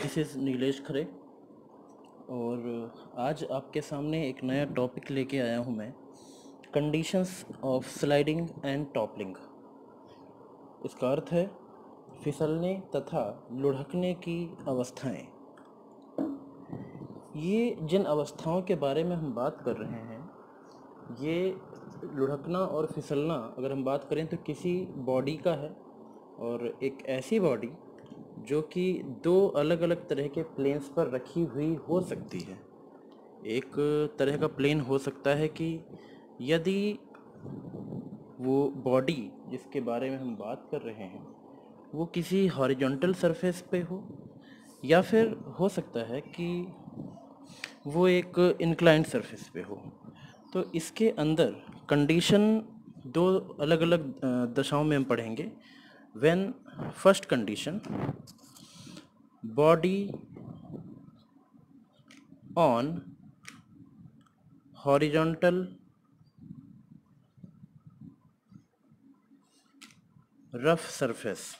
This is Nilesh खरे और आज आपके सामने एक नया टॉपिक लेके आया हूँ मैं, conditions of sliding and toppling. इसका अर्थ है फिसलने तथा लुढ़कने की अवस्थाएं। ये जिन अवस्थाओं के बारे में हम बात कर रहे हैं, ये लुढ़कना और फिसलना अगर हम बात करें तो किसी बॉडी का है, और एक ऐसी बॉडी जो कि दो अलग अलग तरह के प्लेन्स पर रखी हुई हो सकती है। एक तरह का प्लेन हो सकता है कि यदि वो बॉडी जिसके बारे में हम बात कर रहे हैं वो किसी हॉरिजॉन्टल सरफेस पे हो, या फिर हो सकता है कि वो एक इंक्लाइंड सरफेस पे हो। तो इसके अंदर कंडीशन दो अलग अलग दशाओं में हम पढ़ेंगे। When first condition, body on horizontal rough surface,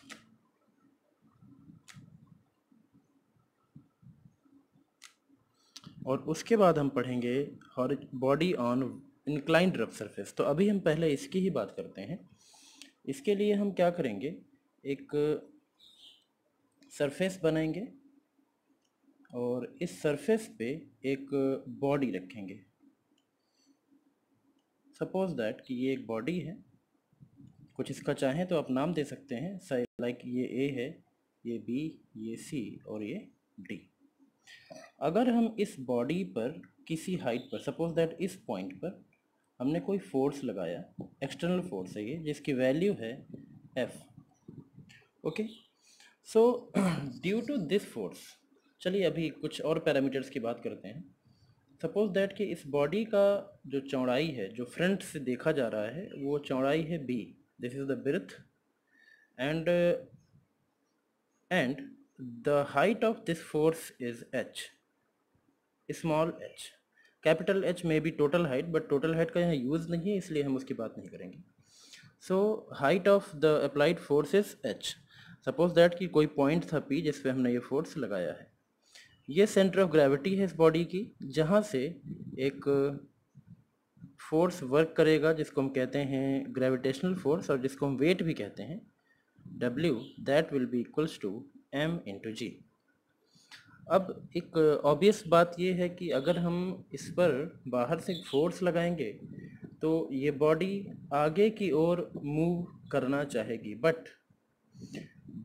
और उसके बाद हम पढ़ेंगे body on inclined rough surface. तो अभी हम पहले इसकी ही बात करते हैं। इसके लिए हम क्या करेंगे, एक सरफेस बनाएंगे और इस सरफेस पे एक बॉडी रखेंगे। सपोज दैट कि ये एक बॉडी है, कुछ इसका चाहें तो आप नाम दे सकते हैं, लाइक ये ए है, ये बी, ये सी और ये डी। अगर हम इस बॉडी पर किसी हाइट पर, सपोज दैट इस पॉइंट पर हमने कोई फोर्स लगाया, एक्सटर्नल फोर्स है ये, जिसकी वैल्यू है F. Okay, so due to this force, चलिए अभी कुछ और पैरामीटर्स की बात करते हैं। सपोज दैट कि इस बॉडी का जो चौड़ाई है, जो फ्रंट से देखा जा रहा है, वो चौड़ाई है B, this is the breadth, and the height of this force is H, small H. Capital H में B total height, but total height का यहाँ यूज़ नहीं है, इसलिए हम उसकी बात नहीं करेंगे। So height of the applied force is H. Suppose that कि कोई पॉइंट था पी जिस पे हमने ये फोर्स लगाया है। ये सेंटर ऑफ ग्रेविटी है इस बॉडी की, जहाँ से एक फोर्स वर्क करेगा जिसको हम कहते हैं ग्रेविटेशनल फोर्स, और जिसको हम वेट भी कहते हैं W, that will be equals to m into g. अब एक ऑब्वियस बात ये है कि अगर हम इस पर बाहर से फोर्स लगाएंगे तो ये बॉडी आगे की ओर मूव करना चाहेगी, बट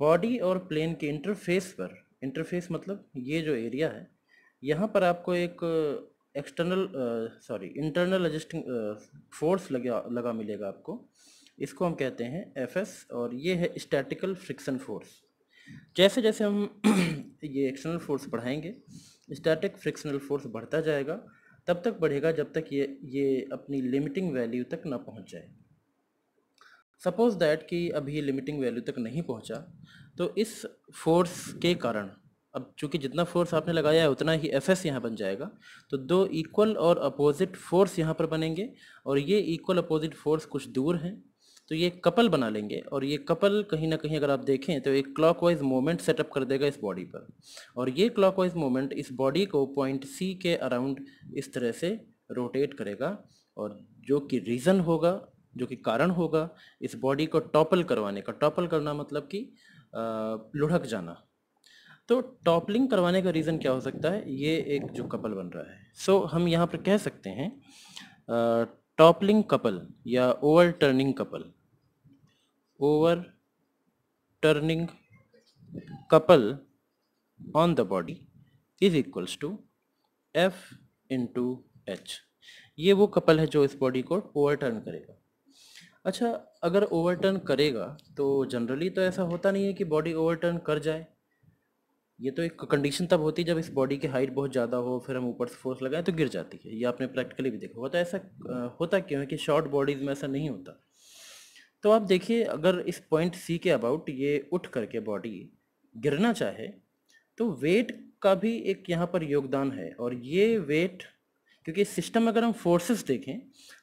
बॉडी और प्लेन के इंटरफेस पर, इंटरफेस मतलब ये जो एरिया है, यहाँ पर आपको एक इंटरनल एडजस्टिंग फोर्स लगा मिलेगा आपको। इसको हम कहते हैं एफएस, और ये है स्टैटिकल फ्रिक्शन फोर्स। जैसे जैसे हम ये एक्सटर्नल फोर्स बढ़ाएंगे, स्टैटिक फ्रिक्शनल फोर्स बढ़ता जाएगा, तब तक बढ़ेगा जब तक ये अपनी लिमिटिंग वैल्यू तक ना पहुंच जाए। सपोज दैट कि अभी ये लिमिटिंग वैल्यू तक नहीं पहुंचा, तो इस फोर्स के कारण, अब चूंकि जितना फोर्स आपने लगाया है उतना ही एफएस यहाँ बन जाएगा, तो दो इक्वल और अपोजिट फोर्स यहाँ पर बनेंगे, और ये इक्वल अपोजिट फोर्स कुछ दूर हैं, तो ये कपल बना लेंगे, और ये कपल कहीं ना कहीं अगर आप देखें तो एक क्लॉकवाइज मोमेंट सेटअप कर देगा इस बॉडी पर, और ये क्लॉकवाइज मोमेंट इस बॉडी को पॉइंट सी के अराउंड इस तरह से रोटेट करेगा, और जो कि रीज़न होगा, जो कि कारण होगा इस बॉडी को टॉपल करवाने का। टॉपल करना मतलब कि लुढ़क जाना। तो टॉपलिंग करवाने का रीज़न क्या हो सकता है, ये एक जो कपल बन रहा है। सो हम यहाँ पर कह सकते हैं टॉपलिंग कपल या overturning couple, overturning couple on the body is equals to F into h. ये वो कपल है जो इस बॉडी को ओवरटर्न करेगा। अच्छा, अगर ओवरटर्न करेगा तो जनरली तो ऐसा होता नहीं है कि बॉडी ओवरटर्न कर जाए। ये तो एक कंडीशन तब होती है जब इस बॉडी की हाइट बहुत ज़्यादा हो, फिर हम ऊपर से फोर्स लगाएं तो गिर जाती है। ये आपने प्रैक्टिकली भी देखा होगा। तो ऐसा होता क्यों है कि शॉर्ट बॉडीज़ में ऐसा नहीं होता। तो आप देखिए, अगर इस पॉइंट सी के अबाउट ये उठ करके बॉडी गिरना चाहे तो वेट का भी एक यहाँ पर योगदान है, और ये वेट, क्योंकि इस सिस्टम में अगर हम फोर्सेस देखें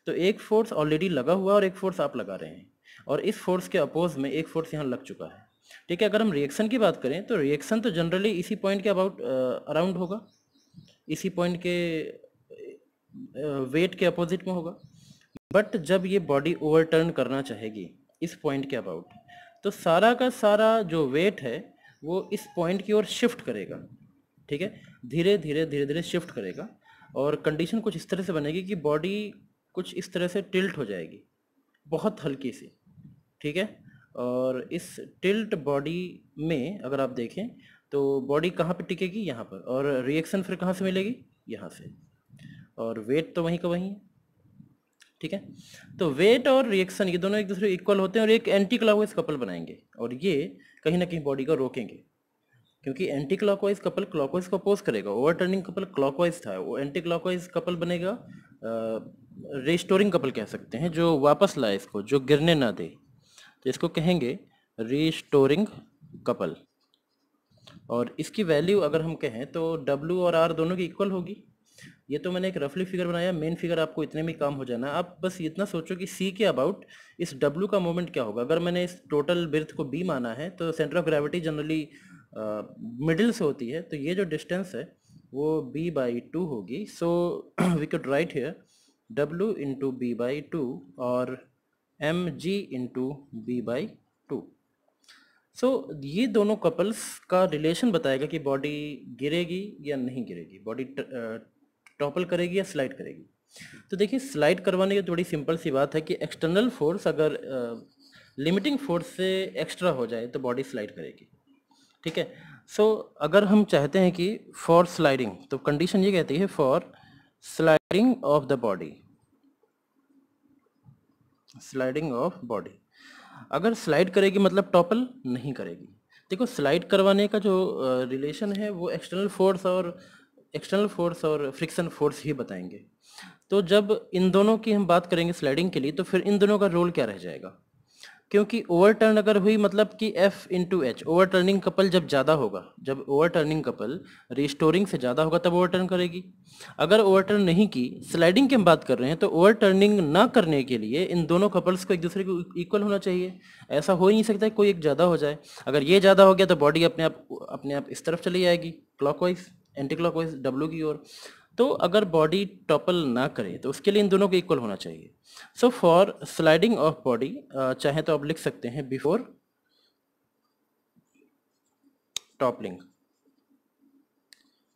तो एक फोर्स ऑलरेडी लगा हुआ है और एक फोर्स आप लगा रहे हैं, और इस फोर्स के अपोज में एक फोर्स यहाँ लग चुका है। ठीक है। अगर हम रिएक्शन की बात करें तो रिएक्शन तो जनरली इसी पॉइंट के अबाउट अराउंड होगा, इसी पॉइंट के वेट के अपोजिट में होगा। बट जब ये बॉडी ओवरटर्न करना चाहेगी इस पॉइंट के अबाउट, तो सारा का सारा जो वेट है वो इस पॉइंट की ओर शिफ्ट करेगा। ठीक है, धीरे धीरे धीरे धीरे शिफ्ट करेगा और कंडीशन कुछ इस तरह से बनेगी कि बॉडी कुछ इस तरह से टिल्ट हो जाएगी, बहुत हल्की सी। ठीक है, और इस टिल्ट बॉडी में अगर आप देखें तो बॉडी कहाँ पे टिकेगी, यहाँ पर, और रिएक्शन फिर कहाँ से मिलेगी, यहाँ से, और वेट तो वहीं का वहीं है। ठीक है, तो वेट और रिएक्शन ये दोनों एक दूसरे इक्वल होते हैं और एक एंटी क्लॉकवाइज कपल बनाएंगे, और ये कहीं ना कहीं बॉडी को रोकेंगे, क्योंकि एंटी क्लॉकवाइज कपल क्लॉकवाइज को अपोज करेगा। ओवरटर्निंग कपल क्लॉकवाइज था, वो एंटी क्लॉकवाइज कपल बनेगा रिस्टोरिंग कपल कह सकते हैं, जो वापस लाए इसको, जो गिरने ना दे, तो इसको कहेंगे रिस्टोरिंग कपल। और इसकी वैल्यू अगर हम कहें तो W और R दोनों की इक्वल होगी। ये तो मैंने एक रफली फिगर बनाया, मेन फिगर आपको इतने में काम हो जाना है। आप बस इतना सोचो कि C के अबाउट इस W का मोमेंट क्या होगा। अगर मैंने इस टोटल बिर्थ को B माना है तो centre of gravity generally middle से होती है, तो ये जो डिस्टेंस है वो B/2 होगी। So we could write here W into B/2 और mg इंटू B/2। सो ये दोनों कपल्स का रिलेशन बताएगा कि बॉडी गिरेगी या नहीं गिरेगी, बॉडी टॉपल करेगी या स्लाइड करेगी। तो देखिए, स्लाइड करवाने की थोड़ी सिंपल सी बात है कि एक्सटर्नल फोर्स अगर लिमिटिंग फोर्स से एक्स्ट्रा हो जाए तो बॉडी स्लाइड करेगी। ठीक है, सो अगर हम चाहते हैं कि फॉर स्लाइडिंग, तो कंडीशन ये कहती है for sliding of the body, sliding of body. अगर स्लाइड करेगी मतलब टॉपल नहीं करेगी। देखो, स्लाइड करवाने का जो रिलेशन है वो एक्सटर्नल फोर्स और फ्रिक्शन फोर्स ही बताएंगे। तो जब इन दोनों की हम बात करेंगे स्लाइडिंग के लिए, तो फिर इन दोनों का रोल क्या रह जाएगा, क्योंकि ओवरटर्न अगर हुई मतलब कि F into H, overturning couple जब ज़्यादा होगा, जब ओवरटर्निंग कपल रिस्टोरिंग से ज़्यादा होगा तब ओवरटर्न करेगी। अगर ओवरटर्न नहीं की, स्लाइडिंग की हम बात कर रहे हैं, तो ओवरटर्निंग ना करने के लिए इन दोनों कपल्स को एक दूसरे को इक्वल होना चाहिए। ऐसा हो ही नहीं सकता कोई एक ज़्यादा हो जाए। अगर ये ज़्यादा हो गया तो बॉडी अपने आप इस तरफ चली जाएगी, क्लॉकवाइज, एंटी क्लॉकवाइज W की ओर। तो अगर बॉडी टॉपल ना करे तो उसके लिए इन दोनों को इक्वल होना चाहिए। So for sliding of body, चाहे तो आप लिख सकते हैं बिफोर टॉपलिंग।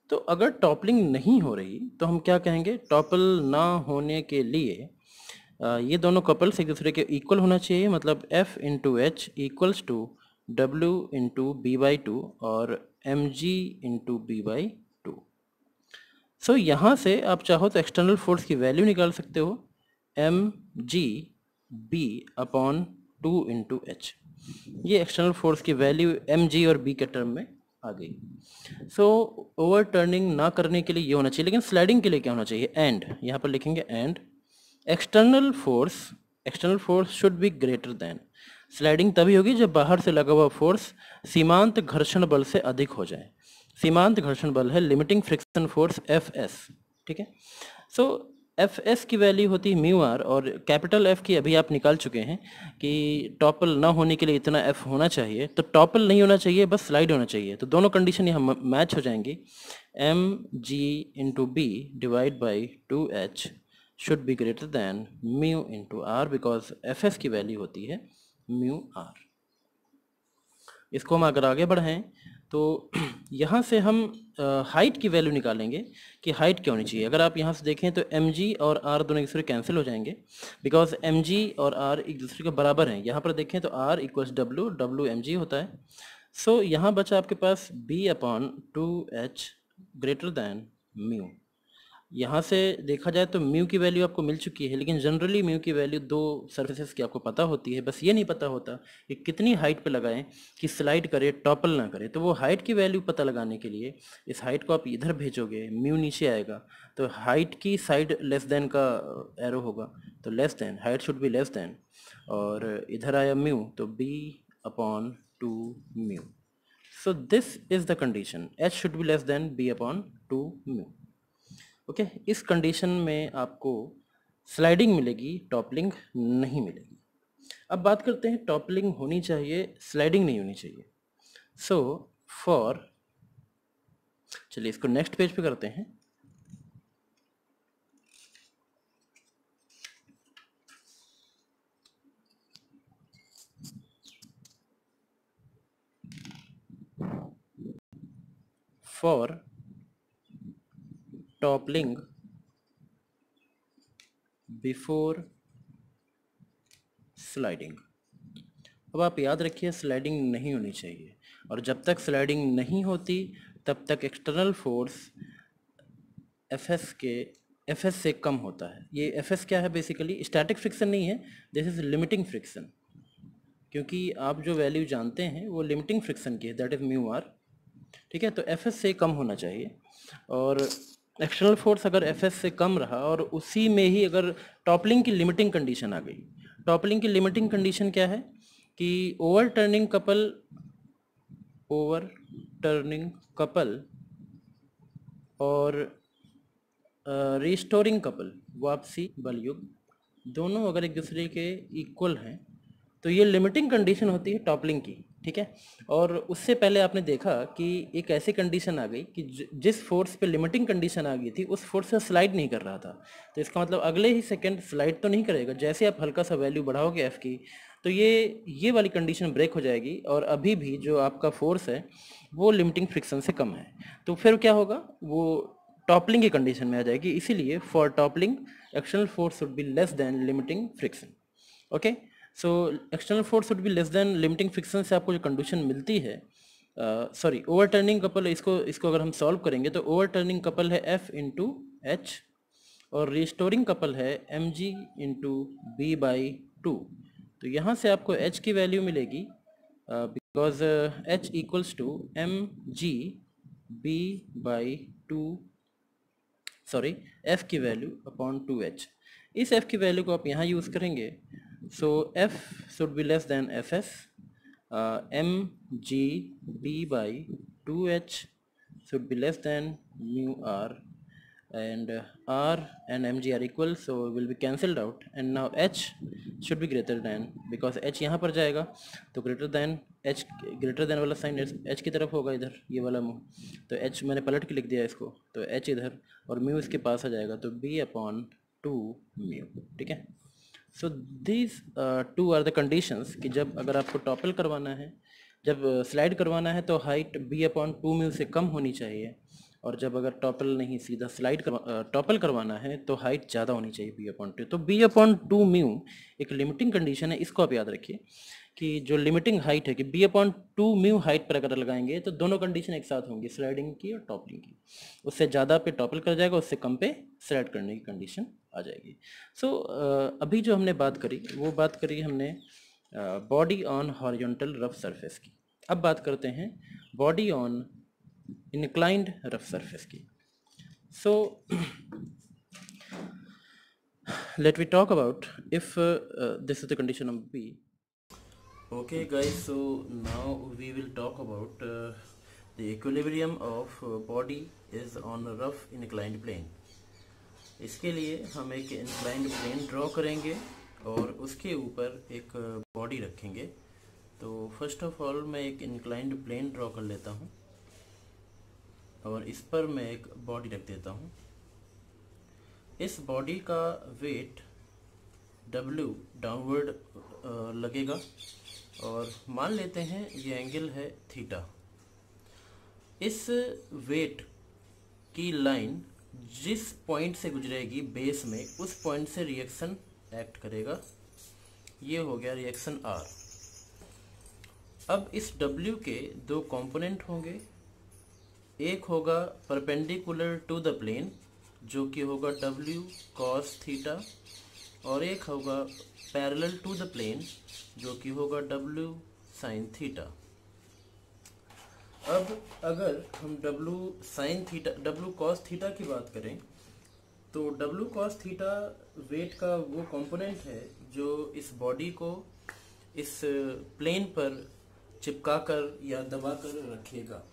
तो अगर टॉपलिंग नहीं हो रही तो हम क्या कहेंगे, टॉपल ना होने के लिए ये दोनों कपल्स एक दूसरे के इक्वल होना चाहिए, मतलब F into h equals to W into B/2 और mg इंटू B/2। सो यहाँ से आप चाहो तो एक्सटर्नल फोर्स की वैल्यू निकाल सकते हो, mg B/2 इंटू एच। ये एक्सटर्नल फोर्स की वैल्यू mg और b के टर्म में आ गई। सो ओवरटर्निंग ना करने के लिए ये होना चाहिए, लेकिन स्लाइडिंग के लिए क्या होना चाहिए, एंड, यहाँ पर लिखेंगे and external force should be greater than. Sliding तभी होगी जब बाहर से लगा हुआ फोर्स सीमांत घर्षण बल से अधिक हो जाए। सीमांत घर्षण बल है लिमिटिंग फ्रिक्शन फोर्स Fs। ठीक है, सो Fs की वैल्यू होती है म्यू आर, और कैपिटल F की अभी आप निकाल चुके हैं कि टॉपल ना होने के लिए इतना F होना चाहिए, तो टॉपल नहीं होना चाहिए, बस स्लाइड होना चाहिए। तो दोनों कंडीशन यहाँ मैच हो जाएंगी। mg into b divide by 2h should be greater than mu into r, because Fs की वैल्यू होती है म्यू आर। इसको हम अगर आगे बढ़ाएं तो यहाँ से हम हाइट की वैल्यू निकालेंगे कि हाइट क्या होनी चाहिए। अगर आप यहाँ से देखें तो mg और r दोनों एक दूसरे कैंसिल हो जाएंगे, बिकॉज mg और r एक दूसरे के बराबर हैं। यहाँ पर देखें तो r इक्वल्स W mg होता है। सो यहाँ बचा आपके पास B/2h ग्रेटर दैन म्यू। यहाँ से देखा जाए तो म्यू की वैल्यू आपको मिल चुकी है, लेकिन जनरली म्यू की वैल्यू दो सरफेसेस की आपको पता होती है, बस ये नहीं पता होता कि कितनी हाइट पे लगाएं कि स्लाइड करे, टॉपल ना करे। तो वो हाइट की वैल्यू पता लगाने के लिए इस हाइट को आप इधर भेजोगे, म्यू नीचे आएगा, तो हाइट की साइड लेस देन का एरो होगा, तो less than, height should be less then, और इधर आया म्यू तो B/2 mu. So this is the condition, H should be less then B/2 mu. Okay, इस कंडीशन में आपको स्लाइडिंग मिलेगी, टॉपलिंग नहीं मिलेगी। अब बात करते हैं टॉपलिंग होनी चाहिए, स्लाइडिंग नहीं होनी चाहिए। सो फॉर, चलिए इसको नेक्स्ट पेज पे करते हैं। For toppling before sliding. अब आप याद रखिए स्लाइडिंग नहीं होनी चाहिए, और जब तक स्लाइडिंग नहीं होती तब तक एक्सटर्नल फोर्स एफ एस से कम होता है। ये एफ एस क्या है? बेसिकली स्टैटिक फ्रिक्शन नहीं है, दिस इज लिमिटिंग फ्रिक्शन, क्योंकि आप जो वैल्यू जानते हैं वो लिमिटिंग फ्रिक्शन की है, दैट इज म्यू आर। ठीक है, तो एफ एस से कम होना चाहिए। और एक्सटर्नल फोर्स अगर एफ एस से कम रहा और उसी में ही अगर टॉपलिंग की लिमिटिंग कंडीशन आ गई, टॉपलिंग की लिमिटिंग कंडीशन क्या है कि ओवरटर्निंग कपल और रिस्टोरिंग कपल, वापसी बल युग्म, दोनों अगर एक दूसरे के इक्वल हैं तो ये लिमिटिंग कंडीशन होती है टॉपलिंग की। ठीक है, और उससे पहले आपने देखा कि एक ऐसी कंडीशन आ गई कि जिस फोर्स पे लिमिटिंग कंडीशन आ गई थी उस फोर्स से स्लाइड नहीं कर रहा था, तो इसका मतलब अगले ही सेकंड स्लाइड तो नहीं करेगा। जैसे आप हल्का सा वैल्यू बढ़ाओगे एफ की, तो ये वाली कंडीशन ब्रेक हो जाएगी, और अभी भी जो आपका फोर्स है वो लिमिटिंग फ्रिक्शन से कम है, तो फिर क्या होगा, वो टॉपलिंग की कंडीशन में आ जाएगी। इसीलिए for toppling external force should be less then limiting friction. Okay, so external force should be less then limiting friction से आपको जो कंडीशन मिलती है, सॉरी ओवरटर्निंग कपल, इसको अगर हम सॉल्व करेंगे तो ओवरटर्निंग कपल है F इंटू एच, और रिस्टोरिंग कपल है mg into b by two. तो यहाँ से आपको h की वैल्यू मिलेगी because h equals to m g b by two, sorry f की वैल्यू अपॉन 2h। इस f की वैल्यू को आप यहाँ यूज़ करेंगे, so f should be less than F s, m g b by 2h should be less than mu r, and r and mg are equal, so will be cancelled out, and now h should be greater than, because h यहाँ पर जाएगा तो greater than h, greater than वाला sign h की तरफ होगा, इधर ये वाला मुँह, तो h मैंने पलट के लिख दिया इसको, तो h इधर और म्यू इसके पास आ जाएगा, तो b अपॉन 2 म्यू। ठीक है, so these two are the conditions कि जब अगर आपको टॉपल करवाना है, जब स्लाइड करवाना है तो हाइट b अपॉन 2 म्यू से कम होनी चाहिए, और जब अगर टॉपल नहीं सीधा स्लाइड टॉपल करवाना है तो हाइट ज़्यादा होनी चाहिए b अपॉन 2। तो b अपॉन 2 म्यू एक लिमिटिंग कंडीशन है, इसको आप याद रखिए कि जो लिमिटिंग हाइट है कि b अपॉन 2 म्यू हाइट पर अगर लगाएंगे तो दोनों कंडीशन एक साथ होंगी, स्लाइडिंग की और टॉपलिंग की। उससे ज़्यादा पे टॉपल कर जाएगा, उससे कम पे स्लाइड करने की कंडीशन आ जाएगी। सो अभी जो हमने बात करी वो बात करी हमने body on horizontal rough surface की। अब बात करते हैं body on inclined rough surface की। सो let we talk about if this is the condition of B. Okay guys, so now we will talk about the equilibrium of body is on a rough inclined plane. इसके लिए हम एक inclined plane draw करेंगे और उसके ऊपर एक body रखेंगे। तो फर्स्ट ऑफ ऑल मैं एक इंक्लाइंड प्लेन ड्रॉ कर लेता हूँ और इस पर मैं एक बॉडी रख देता हूँ। इस बॉडी का वेट W डाउनवर्ड लगेगा और मान लेते हैं ये एंगल है थीटा। इस वेट की लाइन जिस पॉइंट से गुजरेगी बेस में, उस पॉइंट से रिएक्शन एक्ट करेगा। ये हो गया रिएक्शन R। अब इस W के दो कंपोनेंट होंगे, एक होगा परपेंडिकुलर टू द प्लेन जो कि होगा W cos थीटा, और एक होगा पैरेलल टू द प्लेन जो कि होगा W sin थीटा। अब अगर हम W cos थीटा की बात करें तो W cos थीटा वेट का वो कंपोनेंट है जो इस बॉडी को इस प्लेन पर चिपकाकर या दबाकर रखेगा,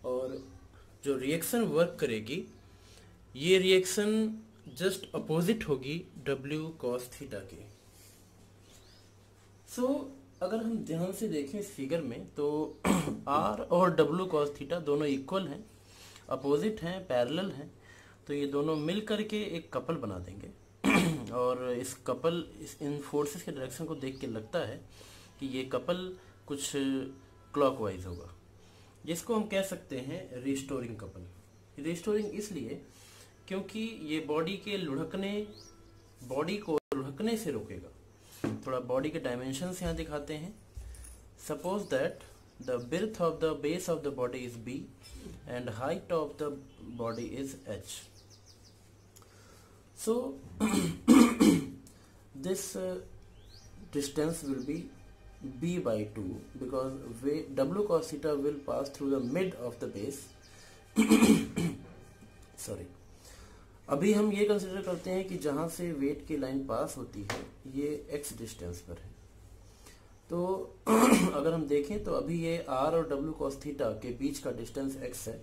और जो रिएक्शन वर्क करेगी ये रिएक्शन जस्ट अपोजिट होगी W cos थीटा के। अगर हम ध्यान से देखें इस फिगर में तो आर और डब्ल्यू कॉस थीटा दोनों इक्वल हैं, अपोजिट हैं, पैरेलल हैं, तो ये दोनों मिल करके एक कपल बना देंगे। और इस कपल इन फोर्सेस के डायरेक्शन को देख के लगता है कि ये कपल कुछ क्लॉकवाइज होगा, जिसको हम कह सकते हैं रिस्टोरिंग कपल। रिस्टोरिंग इसलिए क्योंकि ये बॉडी को लुढ़कने से रोकेगा। थोड़ा बॉडी के डायमेंशंस यहाँ दिखाते हैं। Suppose that the breadth of the base of the body is b and height of the body is h. So this distance will be b by 2 because w cos theta will pass through the mid of the base. Sorry. अभी हम ये consider करते हैं कि जहां से wait की line पास होती है ये x डिस्टेंस पर है। तो अगर हम देखें तो अभी ये r और w cos थीटा के बीच का डिस्टेंस x है।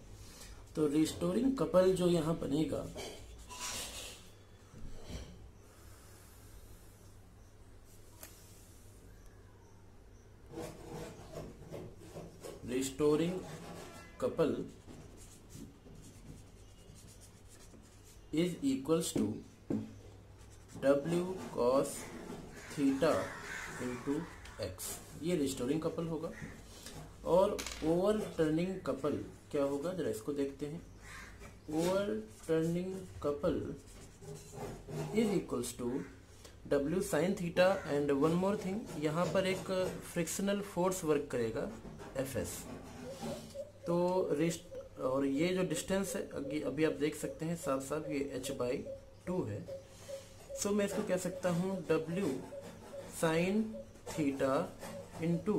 तो रिस्टोरिंग कपल जो यहां बनेगा restoring couple is equals to w cos theta into x। ये रिस्टोरिंग कपल होगा। और ओवर टर्निंग कपल क्या होगा, जरा इसको देखते हैं। Overturning couple is equals to w sin theta and one more thing, यहाँ पर एक फ्रिक्शनल फोर्स वर्क करेगा Fs। तो और ये जो डिस्टेंस है अभी आप देख सकते हैं साफ साफ ये h/2 है। सो मैं इसको कह सकता हूँ w sin theta into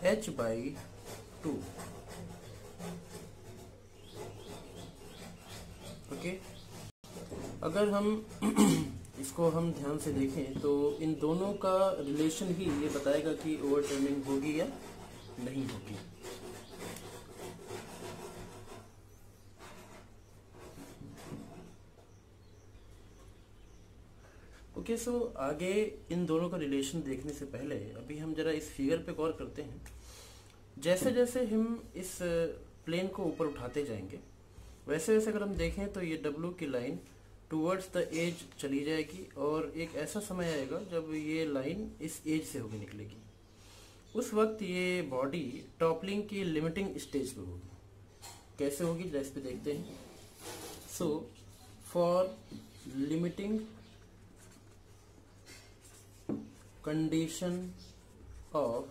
h/2। Okay, अगर हम इसको हम ध्यान से देखें तो इन दोनों का रिलेशन ही ये बताएगा कि ओवरटर्निंग होगी या नहीं होगी। ओके, सो आगे इन दोनों का रिलेशन देखने से पहले अभी हम जरा इस फिगर पे गौर करते हैं। जैसे जैसे हम इस प्लेन को ऊपर उठाते जाएंगे वैसे वैसे अगर हम देखें तो ये W की लाइन टूवर्ड्स द एज चली जाएगी और एक ऐसा समय आएगा जब ये लाइन इस एज से होगी निकलेगी। उस वक्त ये बॉडी टॉपलिंग की लिमिटिंग स्टेज पे होगी। कैसे होगी जरा इस पे देखते हैं। So for limiting condition of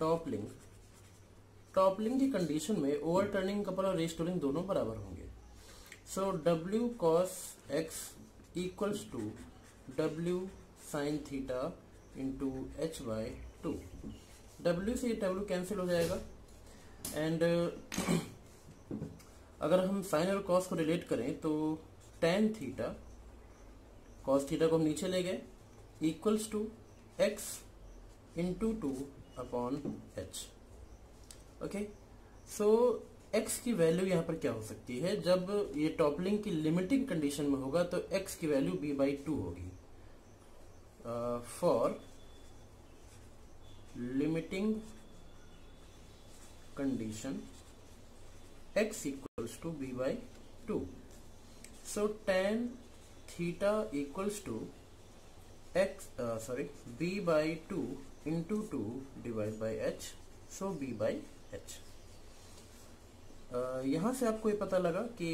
toppling, toppling की कंडीशन में ओवरटर्निंग कपल और रिस्टोरिंग दोनों बराबर होंगे। So w cos x equals to w sin theta into h/2। w से w कैंसिल हो जाएगा एंड अगर हम साइन और कॉस को रिलेट करें तो tan थीटा, cos थीटा को हम नीचे ले गए, equals to x into 2/h। Okay, so x की वैल्यू यहाँ पर क्या हो सकती है, जब ये टॉपलिंग की लिमिटिंग कंडीशन में होगा तो x की वैल्यू b/2 होगी। For limiting condition x equals to b/2। So tan theta equals to b/2 into 2 divide by h। So b/h। यहाँ से आपको ये पता लगा कि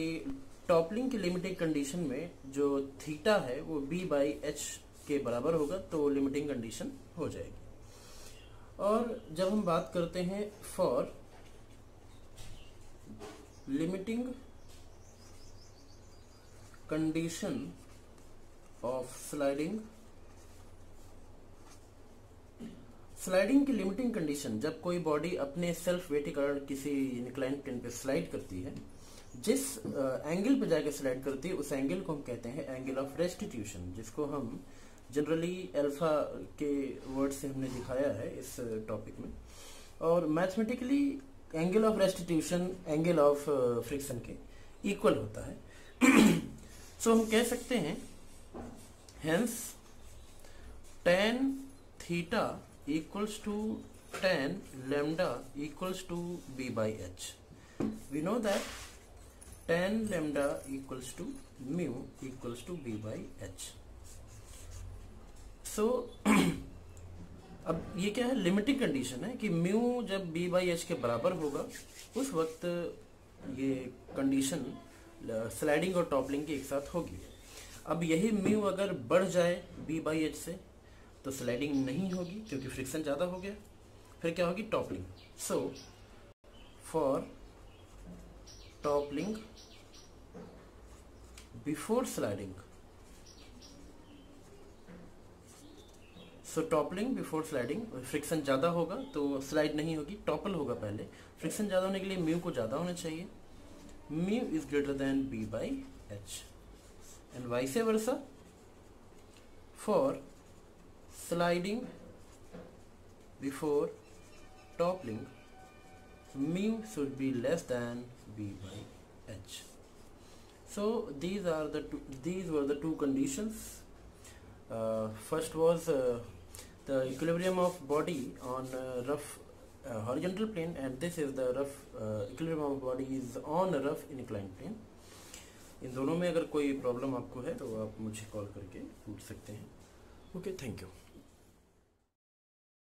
टॉपलिंग की लिमिटिंग कंडीशन में जो थीटा है वो b/h के बराबर होगा, तो लिमिटिंग कंडीशन हो जाएगी। और जब हम बात करते हैं for limiting condition of sliding, sliding की लिमिटिंग कंडीशन जब कोई बॉडी अपने सेल्फ वेट के कारण किसी इंक्लाइन प्लेन पे स्लाइड करती है, जिस एंगल पे जाके स्लाइड करती है उस एंगल को हम कहते हैं एंगल ऑफ रेस्टिट्यूशन, जिसको हम जनरली अल्फा के वर्ड से हमने दिखाया है इस टॉपिक में। और mathematically angle of restitution angle of friction के इक्वल होता है। सो हम कह सकते हैं hence tan theta equals to tan lambda equals to b by h. We know that tan lambda equals to mu equals to b by h. So अब ये क्या है, लिमिटिंग कंडीशन है कि म्यू जब b बाई एच के बराबर होगा उस वक्त ये कंडीशन स्लाइडिंग और टॉपलिंग की एक साथ होगी। अब यही म्यू अगर बढ़ जाए b बाई एच से तो स्लाइडिंग नहीं होगी क्योंकि फ्रिक्शन ज़्यादा हो गया, फिर क्या होगी, toppling. So for toppling before sliding, so toppling before sliding, friction ज़्यादा होगा तो स्लाइड नहीं होगी, टॉपल होगा पहले। फ्रिक्शन ज़्यादा होने के लिए म्यू को ज़्यादा होना चाहिए, mu is greater than b by h, and vice versa for sliding before toppling, mu should be less than b by h. So these were the two conditions. First was the equilibrium of body on rough horizontal plane, and this is the rough equilibrium of body is on a rough inclined plane. इन दोनों में अगर कोई problem आपको है तो आप मुझे call करके पूछ सकते हैं। Okay, thank you.